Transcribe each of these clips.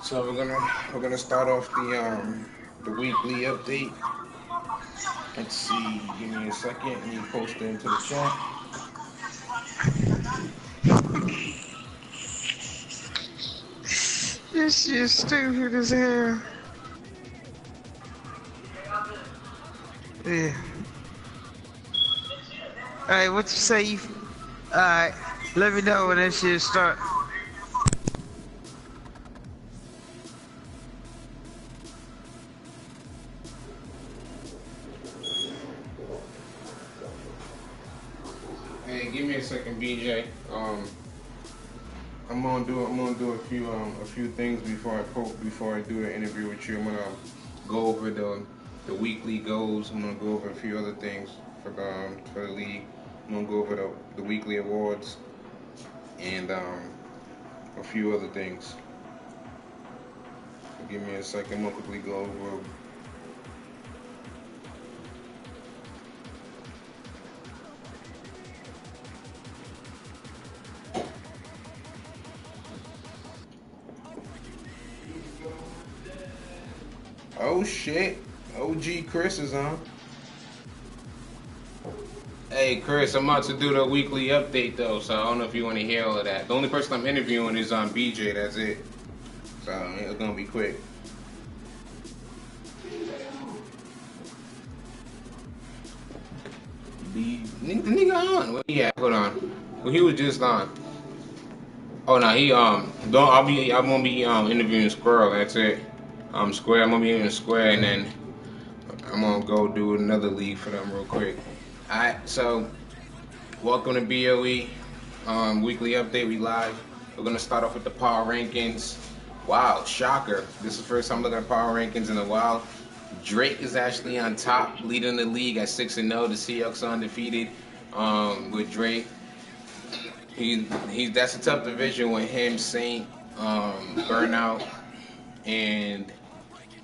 So we're gonna start off the weekly update. Let's see. Give me a second. Let me post it into the chat. This shit stupid as hell. Yeah. Alright, what you say? Alright, let me know when that shit start. Hey, give me a second, BJ. I'm gonna do a few things before I do an interview with you. I'm gonna go over the weekly goals. I'm gonna go over a few other things for the league. I'm gonna go over the weekly awards and a few other things. Give me a second. I'm gonna quickly go over. Oh shit! OG Chris is on. Hey Chris, I'm about to do the weekly update though, so I don't know if you want to hear all of that. The only person I'm interviewing is on BJ. That's it. So it's gonna be quick. The nigga on. Well, yeah, hold on. Well, he was just on. Oh no, he don't. I'm gonna be interviewing Squirrel. That's it. Square. I'm gonna be interviewing Square, and then I'm gonna go do another league for them real quick. All right. So welcome to BOE weekly update. We live. We're gonna start off with the power rankings. Wow, shocker! This is the first time looking at power rankings in a while. Drake is actually on top, leading the league at 6-0. The Seahawks are undefeated with Drake. That's a tough division with him, Saint, Burnout, and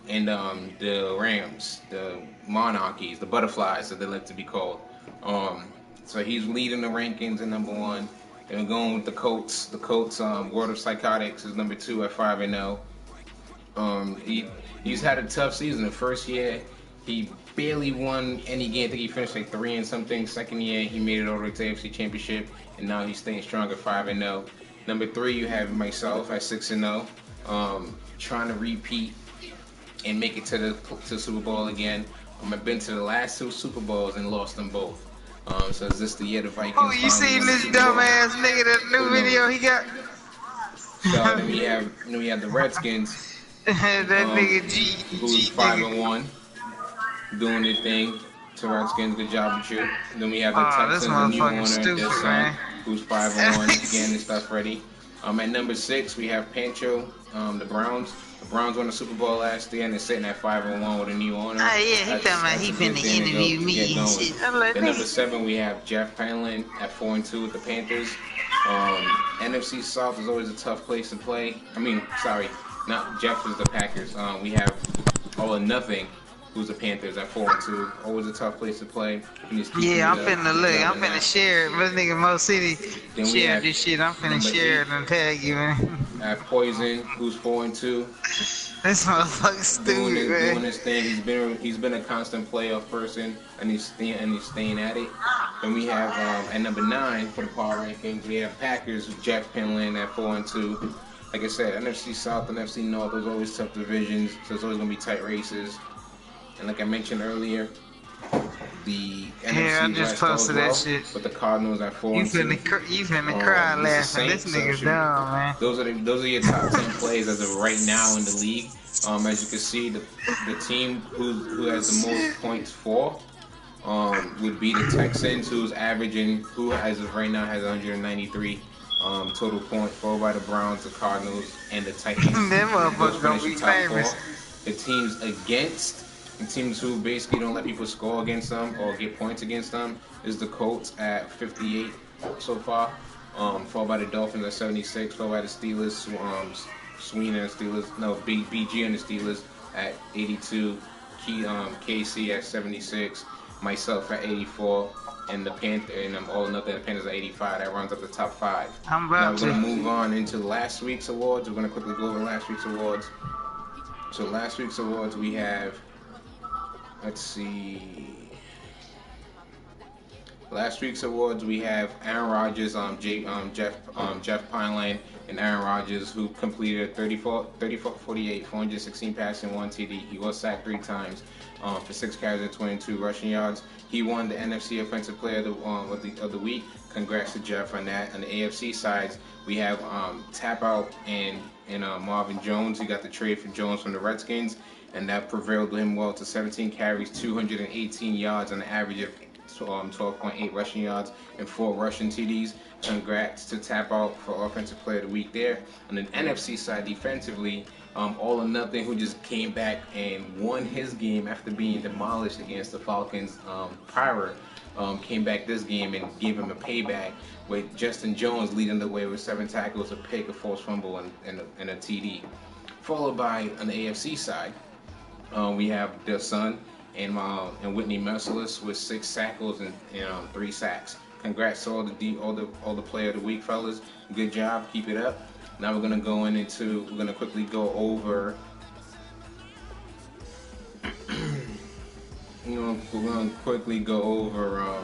the Rams, the Monarchies, the Butterflies, that they like to be called. So he's leading the rankings at number one. And going with the Colts. The Colts, World of Psychotics is number two at 5-0. He's had a tough season. The first year, he barely won any game. I think he finished like 3 and something. Second year, he made it over to AFC Championship, and now he's staying strong at 5-0. Number three, you have myself at 6-0, trying to repeat and make it to the Super Bowl again. I've been to the last 2 Super Bowls and lost them both. So is this the year the Vikings? Oh, you seen this dumbass nigga, that new video he got? So then we have the Redskins. That nigga who's 5-1, doing their thing. So Redskins, good job with you. Then we have the Texans, the new owner, their son, who's 5-1, getting his stuff ready. At number 6, we have Pancho, the Browns. The Browns won the Super Bowl last year and they're sitting at 5-1 with a new owner. Oh yeah, he talking about he finna interview me and shit. Then number 7, we have Jeff Penland at 4-2 with the Panthers. NFC South is always a tough place to play. Not Jeff is the Packers. We have All or Nothing, who's the Panthers at 4-2. Always a tough place to play. Yeah, I'm finna look. I'm finna share it. This nigga Mo City share this shit. I'm finna share it and tag you, man. At Poison, who's 4-2. This motherfucker stupid, man. Doing his thing. He's been a constant playoff person, and he's staying at it. Then we have at number 9 for the power rankings, we have Packers with Jeff Penland at 4-2. Like I said, NFC South and NFC North, those are always tough divisions, so it's always going to be tight races. And like I mentioned earlier, the NFC just posted that shit. But the Cardinals at 4-2. You finna cry laughing. This nigga's dumb, man. Those are your top 10 plays as of right now in the league. As you can see, the team who has the most points for would be the Texans, who as of right now has 193. Total points, followed by the Browns, the Cardinals, and the Titans. Them motherfuckers gonna be famous. The teams who basically don't let people score against them or get points against them is the Colts at 58 so far. Followed by the Dolphins at 76. Followed by the Steelers, BG and the Steelers at 82. KC at 76. Myself at 84. and the Panther and all nothing. The Panthers are 85. That runs up the top 5. I'm Now about we're to. gonna move on into last week's awards. We're gonna quickly go over last week's awards. So last week's awards we have. Let's see. Last week's awards we have Aaron Rodgers, Jeff Pineline, and Aaron Rodgers, who completed 48, 416 passing, 1 TD. He was sacked 3 times for 6 carries and 22 rushing yards. He won the NFC Offensive Player of the week. Congrats to Jeff on that. On the AFC sides, we have Tap Out and Marvin Jones. He got the trade for Jones from the Redskins, and that prevailed him well to 17 carries, 218 yards on an average of 12.8 rushing yards and 4 rushing TDs. Congrats to Tap Out for Offensive Player of the Week there. On the NFC side, defensively, All or Nothing, who just came back and won his game after being demolished against the Falcons prior, came back this game and gave him a payback with Justin Jones leading the way with 7 tackles, a pick, a forced fumble, and a TD. Followed by, on the AFC side, we have the Sun and Whitney Merciless with 6 tackles and 3 sacks. Congrats to all the Player of the Week, fellas. Good job. Keep it up. Now we're gonna quickly go over. We're gonna quickly go over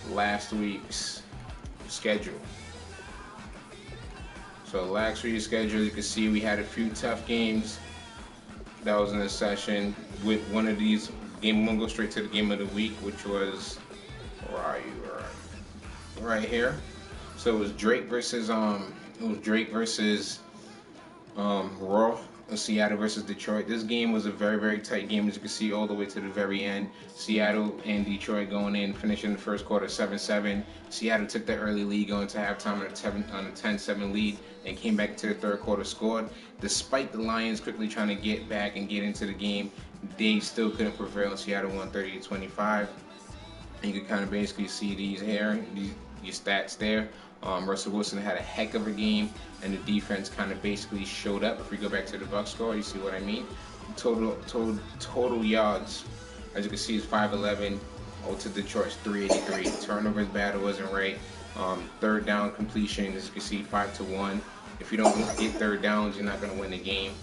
last week's schedule. So last week's schedule, you can see we had a few tough games that was in the session. With one of these game, we'll go straight to the game of the week, which was right here. So it was Drake versus Raw. Seattle versus Detroit. This game was a very, very tight game, as you can see all the way to the very end. Seattle and Detroit going in, finishing the first quarter 7-7. Seattle took the early lead going to halftime on a 10-7 lead and came back to the third quarter, scored. Despite the Lions quickly trying to get back and get into the game, they still couldn't prevail. Seattle won 30-25. And you can kind of basically see these stats there. Russell Wilson had a heck of a game, and the defense kind of basically showed up. If we go back to the Bucs score, you see what I mean. Total yards, as you can see, is 511. To Detroit's 383. Turnovers battle wasn't right. Third down completion, as you can see, 5-1. If you don't get third downs, you're not going to win the game.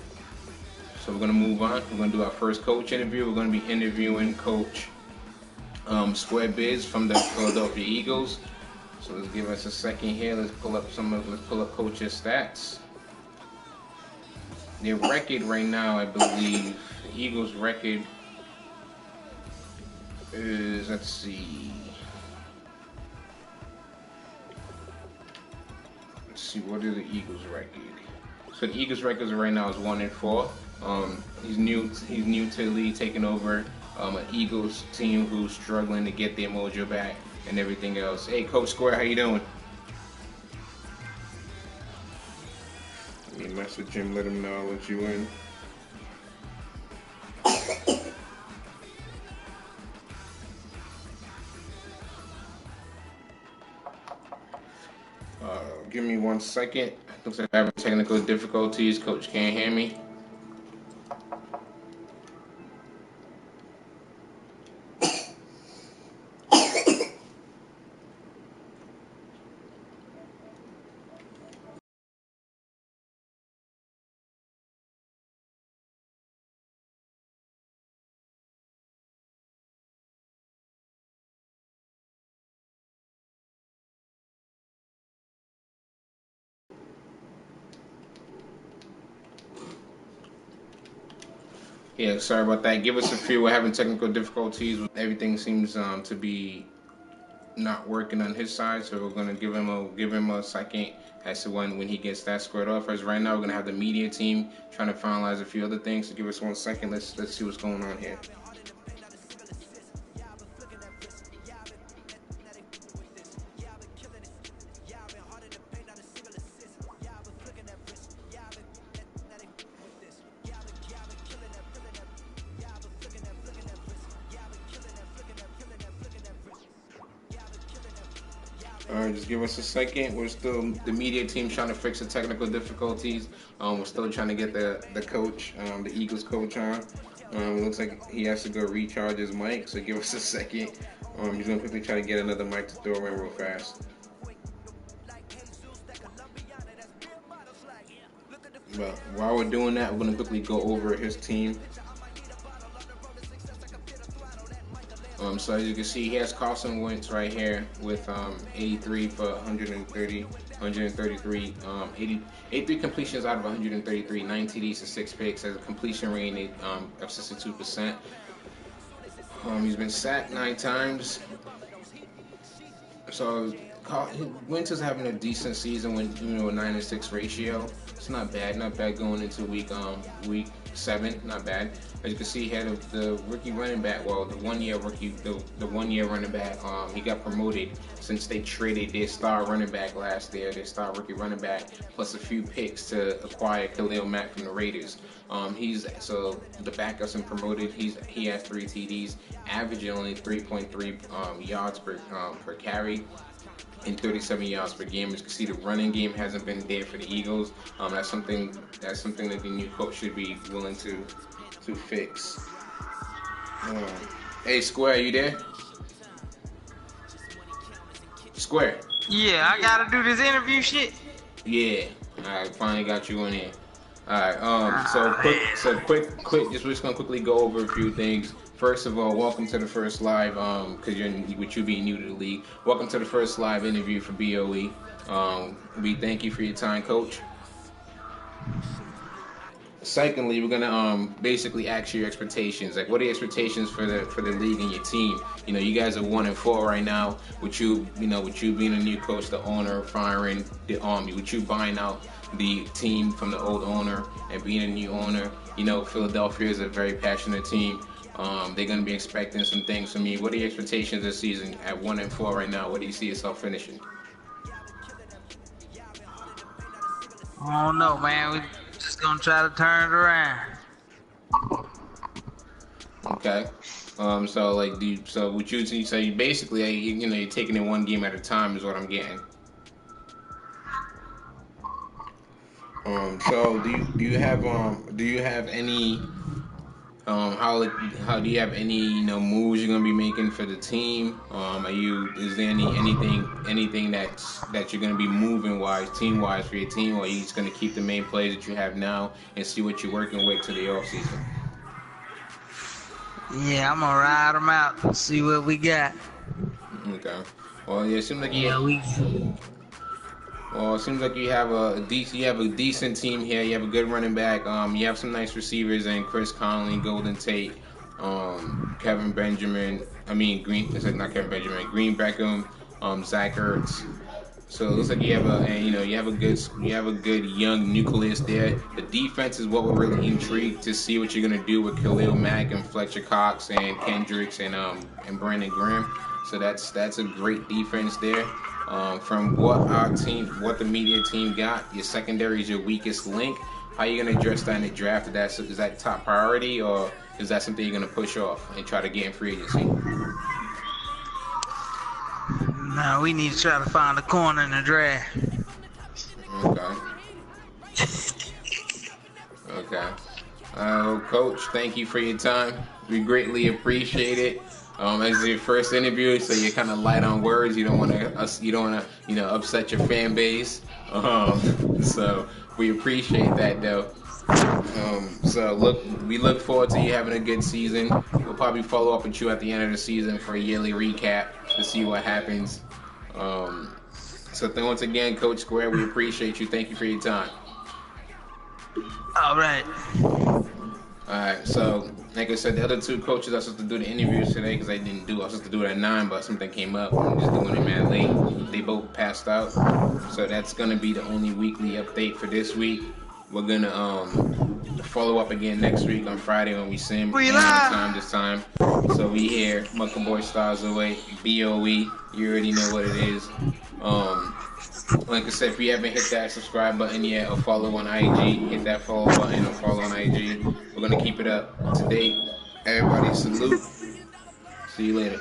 So we're going to move on. We're going to do our first coach interview. We're going to be interviewing Coach Square Biz from the Philadelphia Eagles. So let's give us a second here. Let's pull up Coach's stats. Their record right now, I believe, the Eagles' record is, let's see, what is the Eagles' record? So the Eagles' record right now is 1-4. He's new to the league, taking over an Eagles team who's struggling to get their mojo back and everything else. Hey, Coach Square, how you doing? Let me message him, let him know I'll let you in. Give me 1 second. Looks like I'm having technical difficulties. Coach can't hear me. Yeah, sorry about that. Give us a few. We're having technical difficulties. Everything seems to be not working on his side, so we're gonna give him a second as to when he gets that squared off. As right now, we're gonna have the media team trying to finalize a few other things. So give us 1 second. Let's see what's going on here. Alright, just give us a second. We're still, the media team trying to fix the technical difficulties. We're still trying to get the coach, the Eagles coach on. It looks like he has to go recharge his mic, so give us a second. He's gonna quickly try to get another mic to throw in real fast. But while we're doing that, we're gonna quickly go over his team. So as you can see, he has Carson Wentz right here with 83 for 133, 83 completions out of 133, 9 TDs and 6 picks, has a completion rating of 62%. He's been sacked 9 times. So Wentz is having a decent season with a 9-6 ratio. It's not bad going into week 7. Not bad. As you can see, he had the rookie running back. Well, the 1 year rookie, the 1 year running back. He got promoted since they traded their star running back last year, their star rookie running back, plus a few picks to acquire Khalil Mack from the Raiders. So the backups and promoted. He has 3 TDs, averaging only 3.3 yards per carry and 37 yards per game. As you can see, the running game hasn't been there for the Eagles. That's something that the new coach should be willing to fix. Hey, Square, you there? Square. Yeah, I gotta do this interview shit. Yeah, I finally got you in here. All right. Quick. Just we're just gonna quickly go over a few things. First of all, welcome to the first live. Because with you being new to the league, welcome to the first live interview for BOE. We thank you for your time, Coach. Secondly, we're gonna basically ask your expectations. Like, what are your expectations for the league and your team? You guys are 1-4 right now. With you being a new coach, the owner firing the army, with you buying out the team from the old owner and being a new owner. Philadelphia is a very passionate team. They're gonna be expecting some things from you. What are your expectations this season at 1-4 right now? What do you see yourself finishing? I don't know, man. We just gonna try to turn it around. Okay. So what you so you basically you're taking it one game at a time is what I'm getting. So do you have any how do you have any moves you're gonna be making for the team? Is there anything that you're gonna be moving team wise for your team, or are you just gonna keep the main plays that you have now and see what you're working with to the off season? Yeah, I'm gonna ride them out, see what we got. Okay. Well, yeah, it seems like it seems like you have a decent team here. You have a good running back. You have some nice receivers in Chris Conley, Golden Tate, Kevin Benjamin. Green. It's like not Kevin Benjamin. Green Beckham, Zach Ertz. So it looks like you have a good young nucleus there. The defense is what we're really intrigued to see what you're gonna do with Khalil Mack and Fletcher Cox and Kendricks and Brandon Graham. So that's a great defense there. From what the media team got, your secondary is your weakest link. How are you going to address that in the draft? Is that top priority, or is that something you're going to push off and try to get in free agency? No, we need to try to find a corner in the draft. Okay. Coach, thank you for your time. We greatly appreciate it. As your first interview, so you're kind of light on words. You don't want to upset your fan base. So we appreciate that, though. We look forward to you having a good season. We'll probably follow up with you at the end of the season for a yearly recap to see what happens. So once again, Coach Square, we appreciate you. Thank you for your time. All right. So like I said, the other two coaches I was supposed to do the interviews today because I didn't do. I was supposed to do it at 9, but something came up. I'm just doing it mad late. They both passed out, so that's gonna be the only weekly update for this week. We're gonna follow up again next week on Friday when we sim this time. So we here, Mucker Boy Stars Away, BOE. You already know what it is. Like I said, if you haven't hit that subscribe button yet or follow on IG, hit that follow button or follow on IG. We're going to keep it up to date. Everybody salute. See you later.